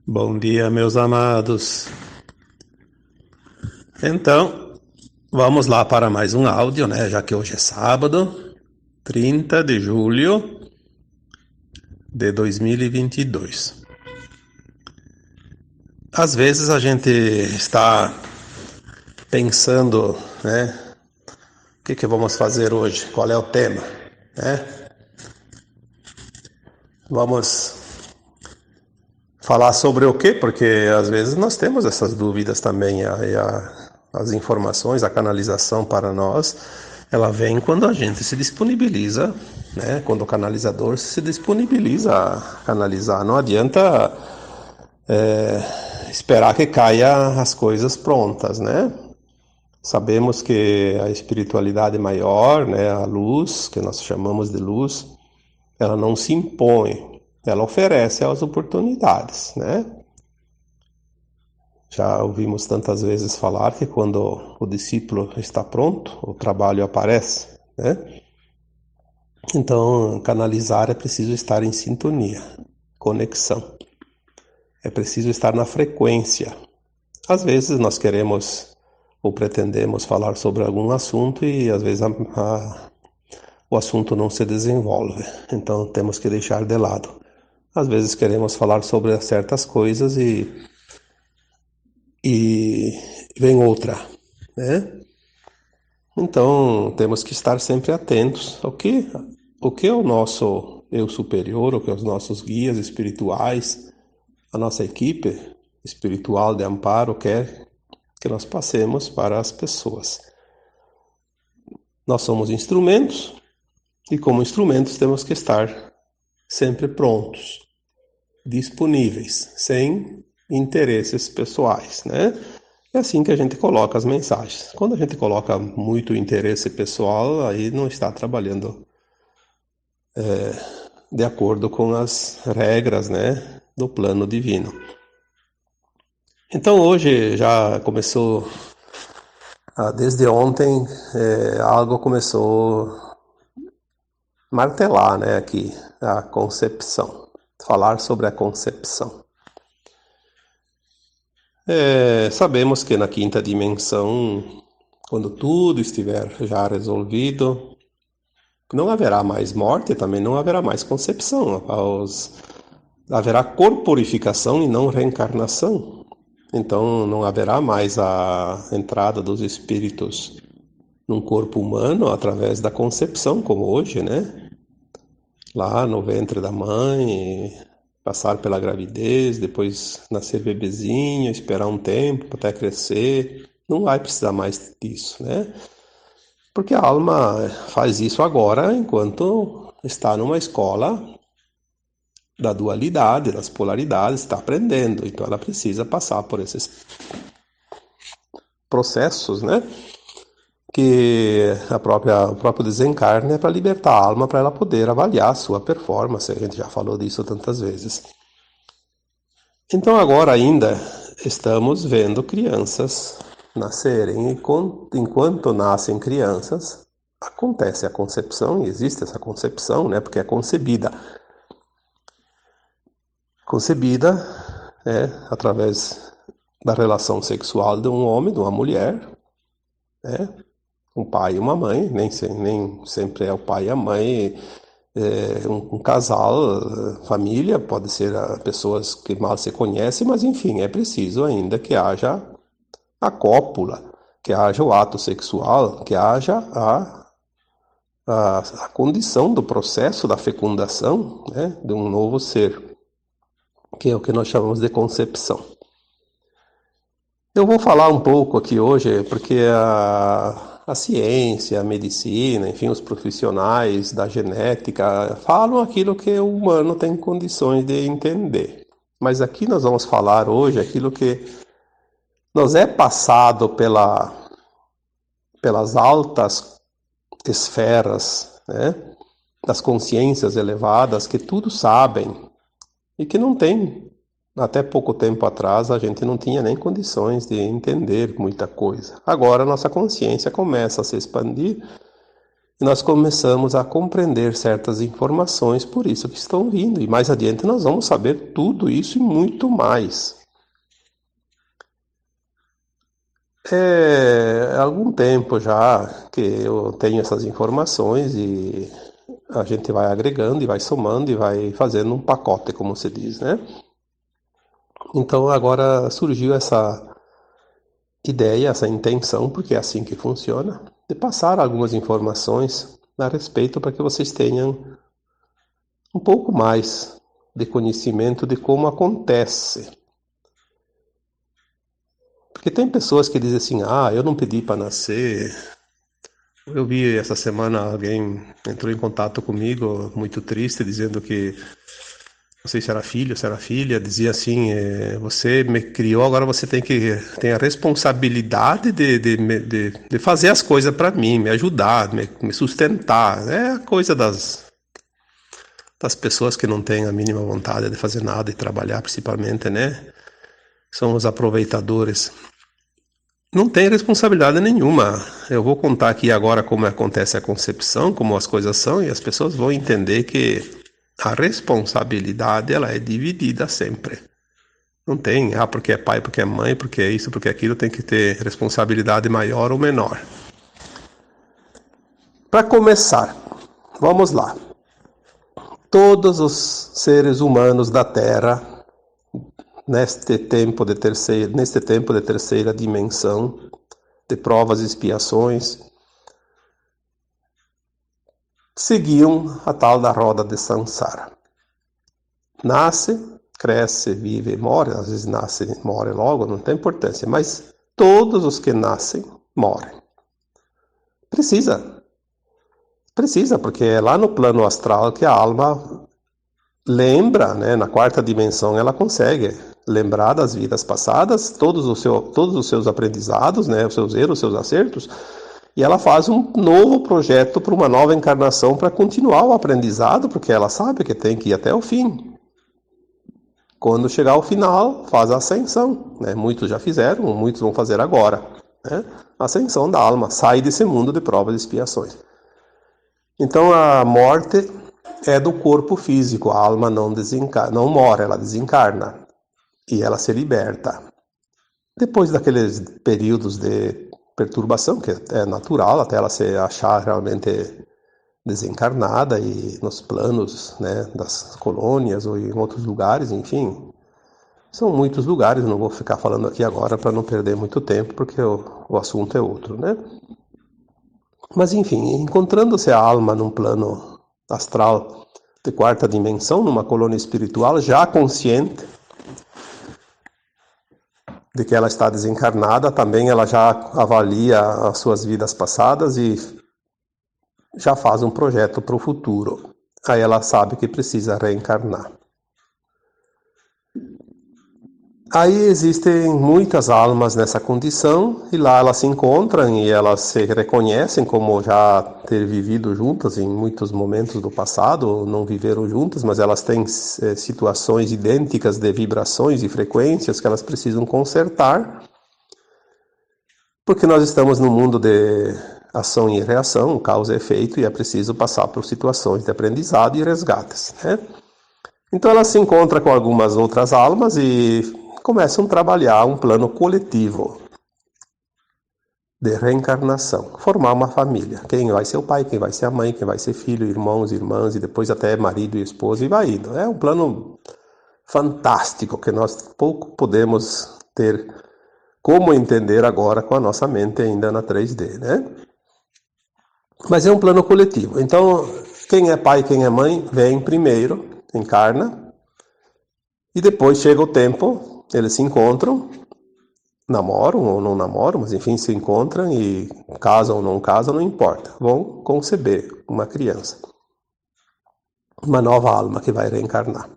Bom dia, meus amados. Então, vamos lá para mais um áudio, né? Já que hoje é sábado, 30 de julho de 2022. Às vezes a gente está pensando, né? O que vamos fazer hoje? Qual é o tema, né? Vamos falar sobre o quê? Porque às vezes nós temos essas dúvidas também. As informações, a canalização para nós, ela vem quando a gente se disponibiliza, né? Quando o canalizador se disponibiliza a canalizar. Não adianta esperar que caia as coisas prontas, né? Sabemos que a espiritualidade maior, né, a luz, que nós chamamos de luz, ela não se impõe, ela oferece as oportunidades, né? Já ouvimos tantas vezes falar que quando o discípulo está pronto, o trabalho aparece, né? Então, canalizar é preciso estar em sintonia, conexão. É preciso estar na frequência. Às vezes nós queremos ou pretendemos falar sobre algum assunto e às vezes o assunto não se desenvolve. Então temos que deixar de lado. Às vezes queremos falar sobre certas coisas e vem outra, né? Então, temos que estar sempre atentos ao que é o nosso eu superior, o que é os nossos guias espirituais, a nossa equipe espiritual de amparo quer que nós passemos para as pessoas. Nós somos instrumentos e, como instrumentos, temos que estar sempre prontos, disponíveis, sem interesses pessoais, né? É assim que a gente coloca as mensagens. Quando a gente coloca muito interesse pessoal, aí não está trabalhando de acordo com as regras, né, do plano divino. Então hoje já começou, desde ontem, algo começou a martelar, né, aqui, a concepção, falar sobre a concepção. Sabemos que na quinta dimensão, quando tudo estiver já resolvido, não haverá mais morte, também não haverá mais concepção. Haverá corporificação e não reencarnação. Então não haverá mais a entrada dos espíritos num corpo humano através da concepção, como hoje, né? Lá no ventre da mãe, passar pela gravidez, depois nascer bebezinho, esperar um tempo até crescer. Não vai precisar mais disso, né? Porque a alma faz isso agora enquanto está numa escola da dualidade, das polaridades, está aprendendo. Então ela precisa passar por esses processos, né? Que o próprio desencarne é para libertar a alma, para ela poder avaliar a sua performance. A gente já falou disso tantas vezes. Então agora ainda estamos vendo crianças nascerem e enquanto nascem crianças acontece a concepção e existe essa concepção, né? Porque é concebida através da relação sexual de um homem, de uma mulher, né? Um pai e uma mãe, nem sempre é o pai e a mãe, um casal, família, pode ser pessoas que mal se conhecem, mas enfim, é preciso ainda que haja a cópula, que haja o ato sexual, que haja a condição do processo da fecundação, né, de um novo ser, que é o que nós chamamos de concepção. Eu vou falar um pouco aqui hoje, porque a ciência, a medicina, enfim, os profissionais da genética falam aquilo que o humano tem condições de entender. Mas aqui nós vamos falar hoje aquilo que nos é passado pelas altas esferas, né, das consciências elevadas, que tudo sabem e que não tem. Até pouco tempo atrás a gente não tinha nem condições de entender muita coisa. Agora a nossa consciência começa a se expandir E nós começamos a compreender certas informações por isso que estão vindo. E mais adiante nós vamos saber tudo isso e muito mais. Há algum tempo já que eu tenho essas informações e a gente vai agregando e vai somando e vai fazendo um pacote, como se diz, né? Então agora surgiu essa ideia, essa intenção, porque é assim que funciona, de passar algumas informações a respeito para que vocês tenham um pouco mais de conhecimento de como acontece. Porque tem pessoas que dizem assim, eu não pedi para nascer. Eu vi essa semana alguém entrou em contato comigo, muito triste, dizendo que, não sei se era filho, se era filha, dizia assim, você me criou, agora você tem a responsabilidade de fazer as coisas para mim, me ajudar, me sustentar. É a coisa das pessoas que não têm a mínima vontade de fazer nada e trabalhar, principalmente, né? São os aproveitadores. Não tem responsabilidade nenhuma. Eu vou contar aqui agora como acontece a concepção, como as coisas são, e as pessoas vão entender que a responsabilidade ela é dividida sempre. Não tem, porque é pai, porque é mãe, porque é isso, porque é aquilo, tem que ter responsabilidade maior ou menor. Para começar, vamos lá. Todos os seres humanos da Terra, neste tempo de terceira dimensão, de provas e expiações, seguiam a tal da roda de Sansara. Nasce, cresce, vive, morre, às vezes nasce e morre logo, não tem importância, mas todos os que nascem morrem. Precisa, porque é lá no plano astral que a alma lembra, né, na quarta dimensão ela consegue lembrar das vidas passadas, todos os seus aprendizados, né, os seus erros, os seus acertos, e ela faz um novo projeto para uma nova encarnação para continuar o aprendizado, porque ela sabe que tem que ir até o fim. Quando chegar ao final, faz a ascensão, né? Muitos já fizeram, muitos vão fazer agora, né? A ascensão da alma, sai desse mundo de provas e expiações. Então a morte é do corpo físico, a alma não morre, ela desencarna e ela se liberta. Depois daqueles períodos de perturbação, que é natural, até ela se achar realmente desencarnada e nos planos, né, das colônias ou em outros lugares, enfim. São muitos lugares, não vou ficar falando aqui agora para não perder muito tempo, porque o assunto é outro, né? Mas enfim, encontrando-se a alma num plano astral de quarta dimensão, numa colônia espiritual, já consciente de que ela está desencarnada, também ela já avalia as suas vidas passadas e já faz um projeto para o futuro. Aí ela sabe que precisa reencarnar. Aí existem muitas almas nessa condição e lá elas se encontram e elas se reconhecem como já ter vivido juntas em muitos momentos do passado, não viveram juntas, mas elas têm situações idênticas de vibrações e frequências que elas precisam consertar, porque nós estamos num mundo de ação e reação, causa e efeito, e é preciso passar por situações de aprendizado e resgates, né? Então ela se encontra com algumas outras almas e começam a trabalhar um plano coletivo de reencarnação, formar uma família. Quem vai ser o pai, quem vai ser a mãe, quem vai ser filho, irmãos, irmãs, e depois até marido e esposa, e vai indo. É um plano fantástico que nós pouco podemos ter como entender agora com a nossa mente ainda na 3D, né? Mas é um plano coletivo. Então, quem é pai, quem é mãe, vem primeiro, encarna, e depois chega o tempo, eles se encontram, namoram ou não namoram, mas enfim, se encontram e casam ou não casam, não importa. Vão conceber uma criança, uma nova alma que vai reencarnar.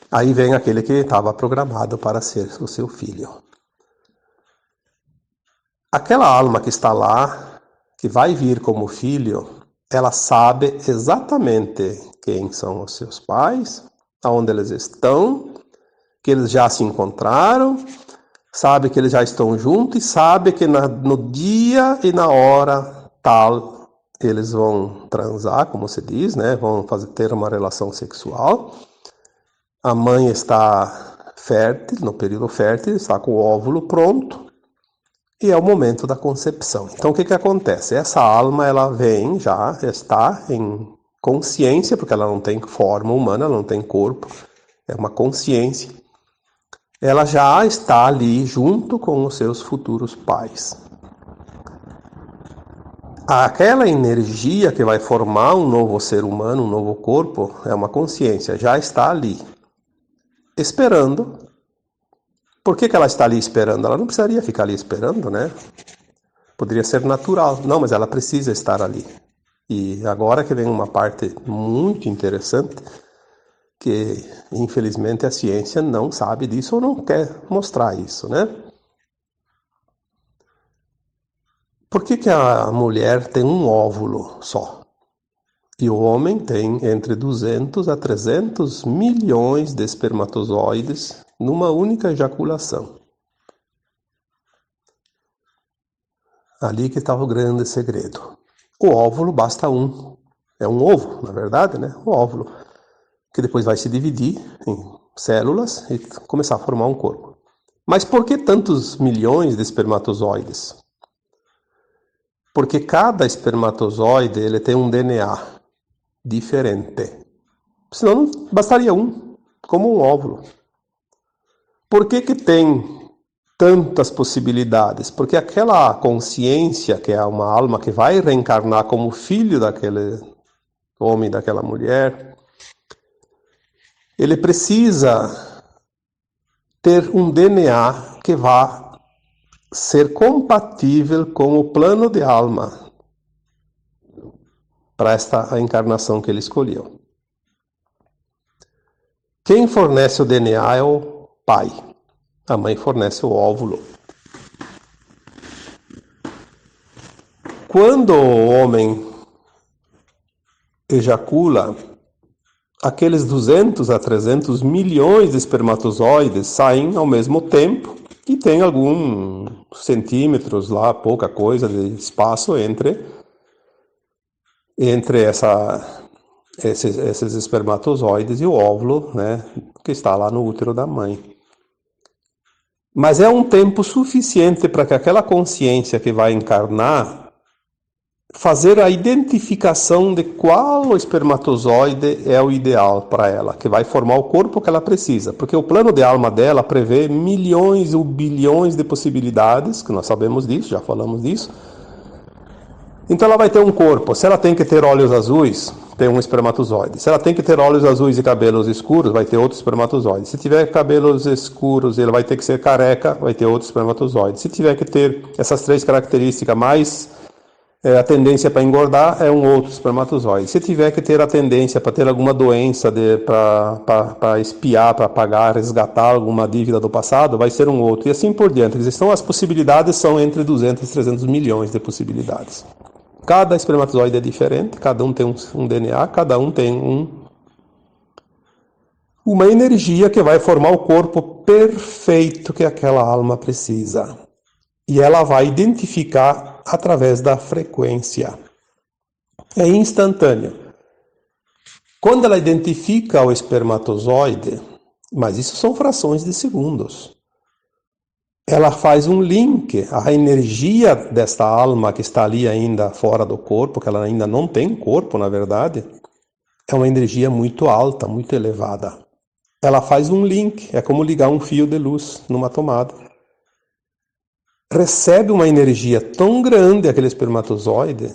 Aí vem aquele que estava programado para ser o seu filho. Aquela alma que está lá, que vai vir como filho, ela sabe exatamente quem são os seus pais, aonde eles estão, que eles já se encontraram, sabe que eles já estão juntos e sabe que no dia e na hora tal eles vão transar, como se diz, né? Vão ter uma relação sexual. A mãe está fértil, no período fértil, está com o óvulo pronto, e é o momento da concepção. Então, o que acontece? Essa alma, ela vem, já está em consciência, porque ela não tem forma humana, ela não tem corpo, é uma consciência. Ela já está ali junto com os seus futuros pais. Aquela energia que vai formar um novo ser humano, um novo corpo, é uma consciência, já está ali, esperando. Por que ela está ali esperando? Ela não precisaria ficar ali esperando, né? Poderia ser natural. Não, mas ela precisa estar ali. E agora que vem uma parte muito interessante, que infelizmente a ciência não sabe disso ou não quer mostrar isso, né? Por que a mulher tem um óvulo só? E o homem tem entre 200 a 300 milhões de espermatozoides numa única ejaculação. Ali que estava o grande segredo. O óvulo basta um. É um ovo, na verdade, né? O óvulo, que depois vai se dividir em células e começar a formar um corpo. Mas por que tantos milhões de espermatozoides? Porque cada espermatozoide ele tem um DNA diferente. Senão não bastaria um, como um óvulo. Por que tem tantas possibilidades? Porque aquela consciência, que é uma alma que vai reencarnar como filho daquele homem, daquela mulher, ele precisa ter um DNA que vá ser compatível com o plano de alma para esta encarnação que ele escolheu. Quem fornece o DNA é o pai. A mãe fornece o óvulo. Quando o homem ejacula, aqueles 200 a 300 milhões de espermatozoides saem ao mesmo tempo e tem alguns centímetros lá, pouca coisa de espaço entre esses espermatozoides e o óvulo, né, que está lá no útero da mãe. Mas é um tempo suficiente para que aquela consciência que vai encarnar fazer a identificação de qual espermatozoide é o ideal para ela, que vai formar o corpo que ela precisa. Porque o plano de alma dela prevê milhões ou bilhões de possibilidades, que nós sabemos disso, já falamos disso. Então ela vai ter um corpo. Se ela tem que ter olhos azuis, tem um espermatozoide. Se ela tem que ter olhos azuis e cabelos escuros, vai ter outro espermatozoide. Se tiver cabelos escuros, ele vai ter que ser careca, vai ter outro espermatozoide. Se tiver que ter essas três características mais a tendência para engordar, é um outro espermatozoide. Se tiver que ter a tendência para ter alguma doença, para espiar, para pagar, resgatar alguma dívida do passado, vai ser um outro. E assim por diante. Então as possibilidades são entre 200 e 300 milhões de possibilidades. Cada espermatozoide é diferente, cada um tem um DNA, cada um tem uma energia que vai formar o corpo perfeito que aquela alma precisa. E ela vai identificar através da frequência. É instantâneo. Quando ela identifica o espermatozoide, mas isso são frações de segundos, ela faz um link, a energia desta alma que está ali ainda fora do corpo, que ela ainda não tem corpo, na verdade, é uma energia muito alta, muito elevada. Ela faz um link, é como ligar um fio de luz numa tomada. Recebe uma energia tão grande aquele espermatozoide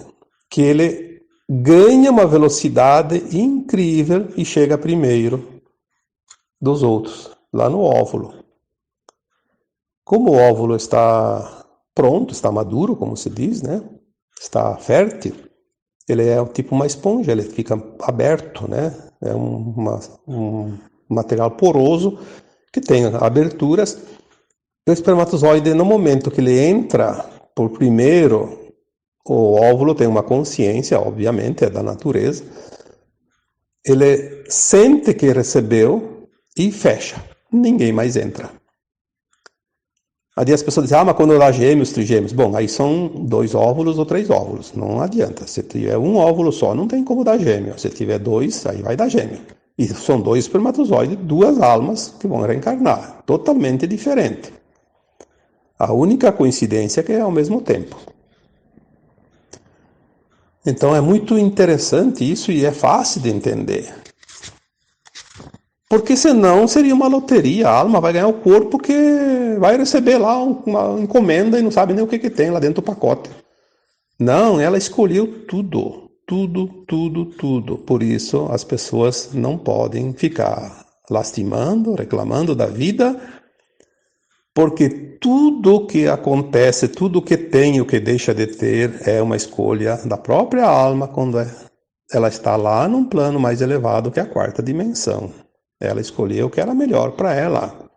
que ele ganha uma velocidade incrível e chega primeiro dos outros, lá no óvulo. Como o óvulo está pronto, está maduro, como se diz, né? Está fértil, ele é tipo uma esponja, ele fica aberto, né? É um material poroso que tem aberturas. O espermatozoide, no momento que ele entra por primeiro, o óvulo tem uma consciência, obviamente, é da natureza. Ele sente que recebeu e fecha. Ninguém mais entra. Aí as pessoas dizem, mas quando dá gêmeos, trigêmeos. Bom, aí são 2 óvulos ou 3 óvulos. Não adianta. Se tiver um óvulo só, não tem como dar gêmeo. Se tiver 2, aí vai dar gêmeo. E são 2 espermatozoides, 2 almas que vão reencarnar. Totalmente diferente. A única coincidência é que é ao mesmo tempo. Então é muito interessante isso e é fácil de entender. Porque senão seria uma loteria, a alma vai ganhar o corpo que vai receber lá uma encomenda e não sabe nem o que tem lá dentro do pacote. Não, ela escolheu tudo, tudo, tudo, tudo. Por isso as pessoas não podem ficar lastimando, reclamando da vida, porque tudo que acontece, tudo que tem e o que deixa de ter é uma escolha da própria alma quando ela está lá num plano mais elevado que a 4ª dimensão. Ela escolheu o que era melhor para ela.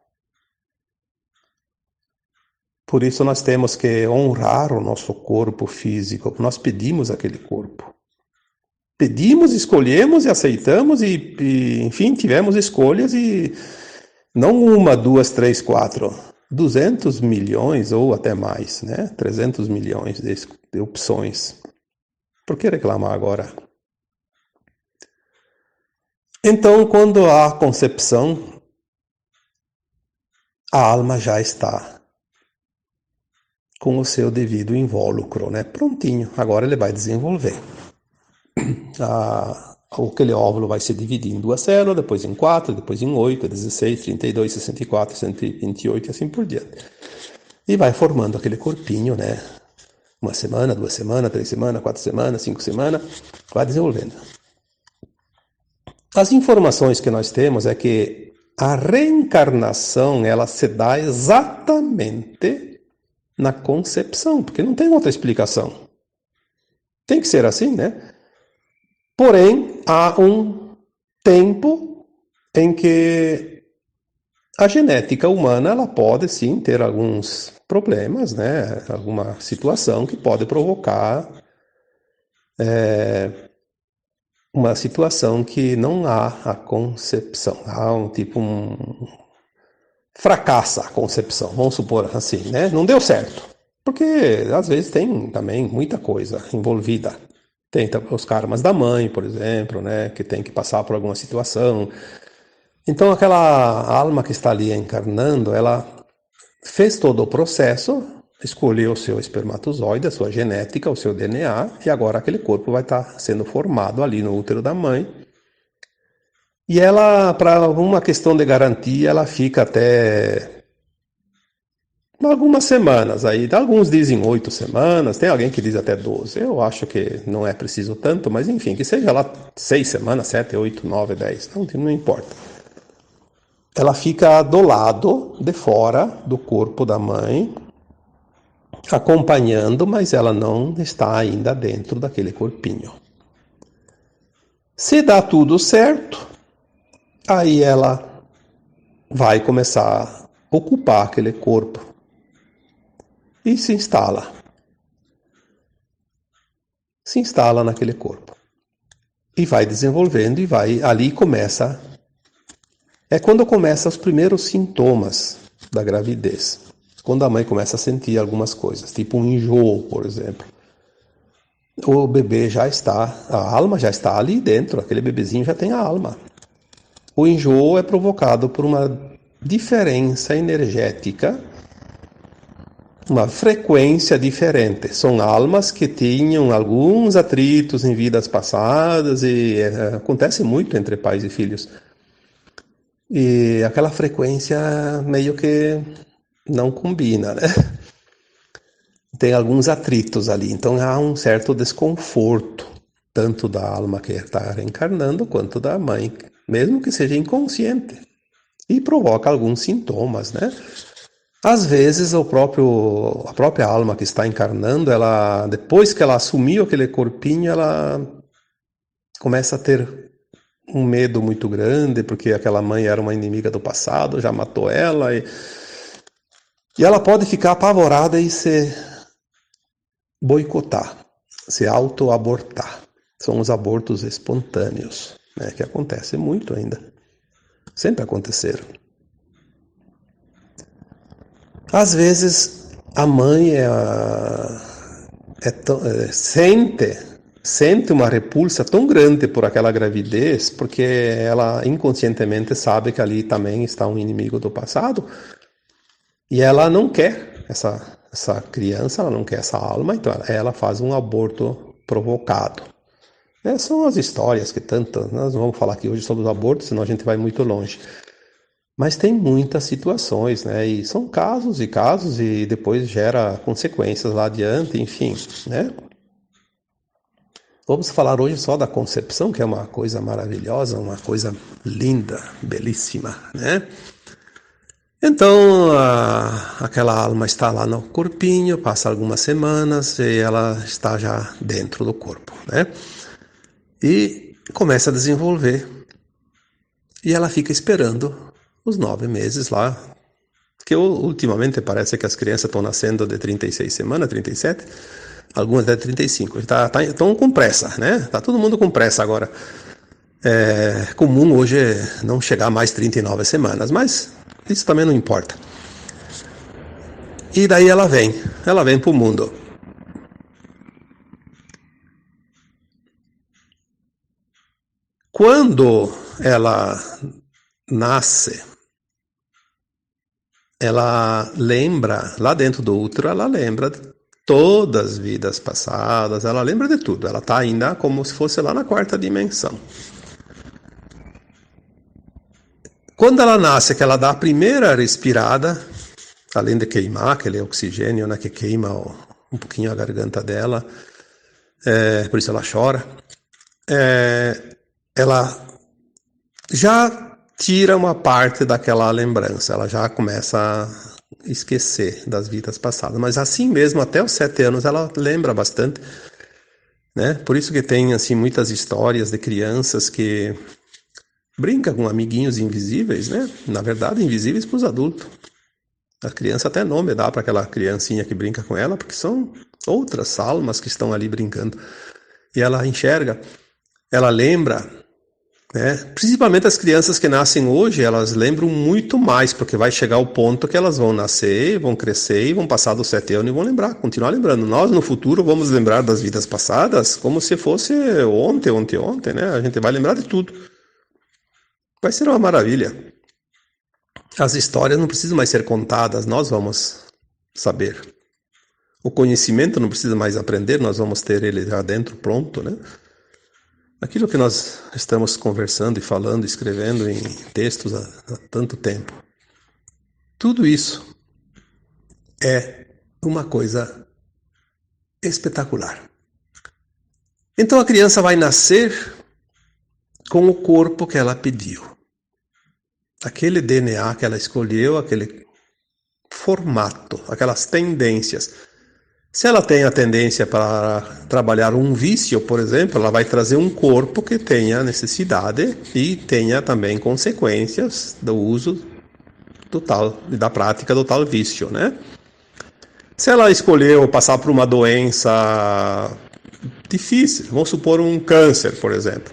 Por isso nós temos que honrar o nosso corpo físico. Nós pedimos aquele corpo. Pedimos, escolhemos e aceitamos enfim, tivemos escolhas e não 1, 2, 3, 4, 200 milhões ou até mais, né? 300 milhões de opções. Por que reclamar agora? Então, quando há concepção, a alma já está com o seu devido invólucro, né? Prontinho. Agora ele vai desenvolver. Aquele óvulo vai se dividir em 2 células, depois em 4, depois em 8, 16, 32, 64, 128 e assim por diante. E vai formando aquele corpinho, né? 1 semana, 2 semanas, 3 semanas, 4 semanas, 5 semanas, vai desenvolvendo. As informações que nós temos é que a reencarnação, ela se dá exatamente na concepção, porque não tem outra explicação. Tem que ser assim, né? Porém, há um tempo em que a genética humana ela pode sim ter alguns problemas, né? Alguma situação que pode provocar uma situação que não há a concepção. Há fracassa a concepção, vamos supor assim, né? Não deu certo. Porque às vezes tem também muita coisa envolvida. Tem os karmas da mãe, por exemplo, né? Que tem que passar por alguma situação. Então aquela alma que está ali encarnando, ela fez todo o processo, escolheu o seu espermatozoide, a sua genética, o seu DNA, e agora aquele corpo vai estar sendo formado ali no útero da mãe. E ela, para uma questão de garantia, ela fica até algumas semanas. Aí, alguns dizem 8 semanas, tem alguém que diz até 12. Eu acho que não é preciso tanto, mas enfim, que seja lá 6 semanas, 7, 8, 9, 10, não importa. Ela fica do lado de fora do corpo da mãe, acompanhando, mas ela não está ainda dentro daquele corpinho. Se dá tudo certo, aí ela vai começar a ocupar aquele corpo e se instala. Se instala naquele corpo. E vai desenvolvendo e vai, ali começa. É quando começam os primeiros sintomas da gravidez. Quando a mãe começa a sentir algumas coisas, tipo um enjoo, por exemplo. O bebê já está, a alma já está ali dentro, aquele bebezinho já tem a alma. O enjoo é provocado por uma diferença energética, uma frequência diferente. São almas que tinham alguns atritos em vidas passadas e acontece muito entre pais e filhos. E aquela frequência meio que não combina, né? Tem alguns atritos ali, então há um certo desconforto, tanto da alma que está reencarnando, quanto da mãe, mesmo que seja inconsciente, e provoca alguns sintomas, né? Às vezes a própria alma que está encarnando, ela, depois que ela assumiu aquele corpinho, ela começa a ter um medo muito grande, porque aquela mãe era uma inimiga do passado, já matou ela, e ela pode ficar apavorada e se boicotar, se auto-abortar. São os abortos espontâneos, né, que acontece muito ainda. Sempre aconteceram. Às vezes a mãe sente uma repulsa tão grande por aquela gravidez, porque ela inconscientemente sabe que ali também está um inimigo do passado, e ela não quer essa criança, ela não quer essa alma, então ela faz um aborto provocado. São as histórias que tanto. Nós não vamos falar aqui hoje sobre os abortos, senão a gente vai muito longe. Mas tem muitas situações, né? E são casos e casos, e depois gera consequências lá adiante, enfim, né? Vamos falar hoje só da concepção, que é uma coisa maravilhosa, uma coisa linda, belíssima, né? Então, aquela alma está lá no corpinho, passa algumas semanas e ela está já dentro do corpo, né? E começa a desenvolver. E ela fica esperando os 9 meses lá, que ultimamente parece que as crianças estão nascendo de 36 semanas, 37, algumas até 35. Estão com pressa, né? Tá todo mundo com pressa agora. É comum hoje não chegar mais 39 semanas, mas isso também não importa. E daí ela vem para o mundo. Quando ela nasce, ela lembra, lá dentro do útero, ela lembra de todas as vidas passadas, ela lembra de tudo. Ela está ainda como se fosse lá na 4ª dimensão. Quando ela nasce, que ela dá a primeira respirada, além de queimar aquele oxigênio, né, que queima um pouquinho a garganta dela, por isso ela chora, ela já tira uma parte daquela lembrança, ela já começa a esquecer das vidas passadas, mas assim mesmo, até os 7 anos, ela lembra bastante, né? Por isso que tem assim muitas histórias de crianças que brincam com amiguinhos invisíveis, né? Na verdade, invisíveis para os adultos. A criança até nome dá para aquela criancinha que brinca com ela, porque são outras almas que estão ali brincando. E ela enxerga, ela lembra, né? Principalmente as crianças que nascem hoje, elas lembram muito mais, porque vai chegar o ponto que elas vão nascer, vão crescer e vão passar dos 7 anos e vão lembrar, continuar lembrando. Nós, no futuro, vamos lembrar das vidas passadas como se fosse ontem, né? A gente vai lembrar de tudo. Vai ser uma maravilha. As histórias não precisam mais ser contadas, nós vamos saber. O conhecimento não precisa mais aprender, nós vamos ter ele já dentro, pronto, né? Aquilo que nós estamos conversando e falando, escrevendo em textos há tanto tempo. Tudo isso é uma coisa espetacular. Então a criança vai nascer com o corpo que ela pediu. Aquele DNA que ela escolheu, aquele formato, aquelas tendências. Se ela tem a tendência para trabalhar um vício, por exemplo, ela vai trazer um corpo que tenha necessidade e tenha também consequências do uso da prática do tal vício, né? Se ela escolheu passar por uma doença difícil, vamos supor um câncer, por exemplo.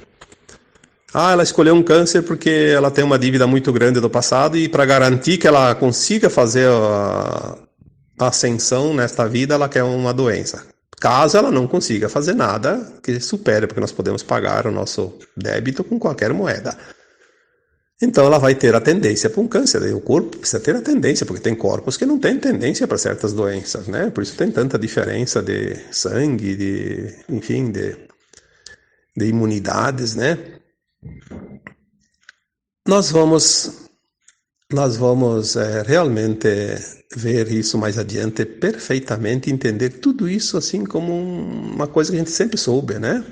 Ela escolheu um câncer porque ela tem uma dívida muito grande do passado e para garantir que ela consiga fazer a ascensão nesta vida, ela quer uma doença. Caso ela não consiga fazer nada que supere, porque nós podemos pagar o nosso débito com qualquer moeda. Então ela vai ter a tendência para um câncer. E o corpo precisa ter a tendência, porque tem corpos que não têm tendência para certas doenças, né? Por isso tem tanta diferença de sangue, enfim, de imunidades, né? Nós vamos realmente ver isso mais adiante perfeitamente, entender tudo isso assim como uma coisa que a gente sempre soube, né?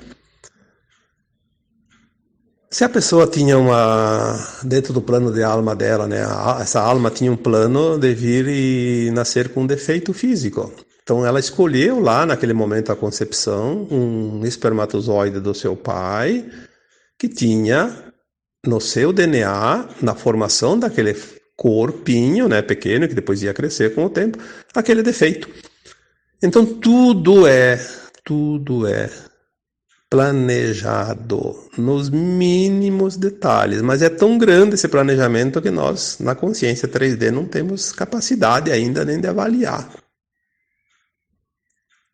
Se a pessoa tinha dentro do plano de alma dela, né? Essa alma tinha um plano de vir e nascer com um defeito físico. Então ela escolheu lá, naquele momento da concepção, um espermatozoide do seu pai, que tinha no seu DNA, na formação daquele corpinho, né, pequeno, que depois ia crescer com o tempo, aquele defeito. Então tudo é planejado nos mínimos detalhes, mas é tão grande esse planejamento que nós, na consciência 3D, não temos capacidade ainda nem de avaliar.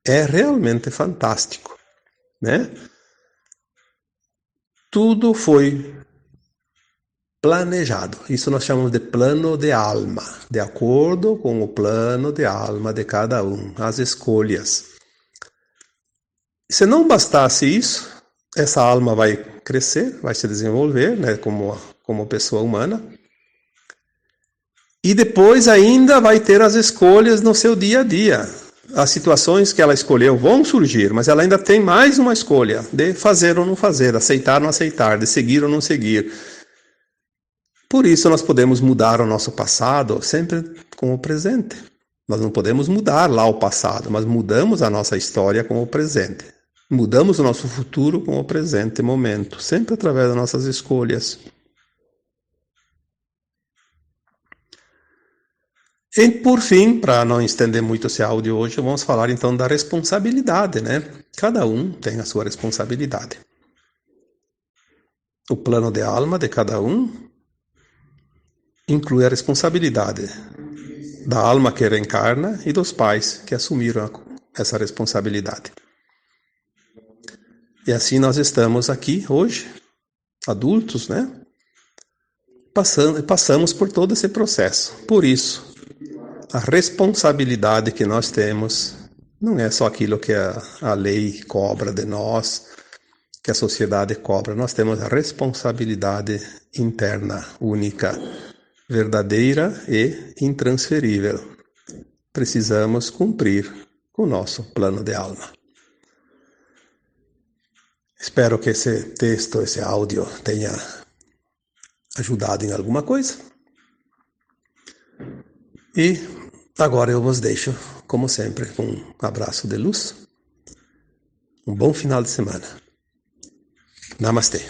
É realmente fantástico, né? Tudo foi planejado. Isso nós chamamos de plano de alma, de acordo com o plano de alma de cada um, as escolhas. Se não bastasse isso, essa alma vai crescer, vai se desenvolver, né, como pessoa humana. E depois ainda vai ter as escolhas no seu dia a dia. As situações que ela escolheu vão surgir, mas ela ainda tem mais uma escolha de fazer ou não fazer, aceitar ou não aceitar, de seguir ou não seguir. Por isso nós podemos mudar o nosso passado sempre com o presente. Nós não podemos mudar lá o passado, mas mudamos a nossa história com o presente. Mudamos o nosso futuro com o presente momento, sempre através das nossas escolhas. E por fim, para não estender muito esse áudio hoje, vamos falar então da responsabilidade, né? Cada um tem a sua responsabilidade. O plano de alma de cada um inclui a responsabilidade da alma que reencarna e dos pais que assumiram essa responsabilidade. E assim nós estamos aqui hoje, adultos, né? Passamos por todo esse processo. Por isso, a responsabilidade que nós temos não é só aquilo que a lei cobra de nós, que a sociedade cobra. Nós temos a responsabilidade interna, única, verdadeira e intransferível. Precisamos cumprir com o nosso plano de alma. Espero que esse texto, esse áudio tenha ajudado em alguma coisa. E agora eu vos deixo, como sempre, com um abraço de luz. Um bom final de semana. Namastê.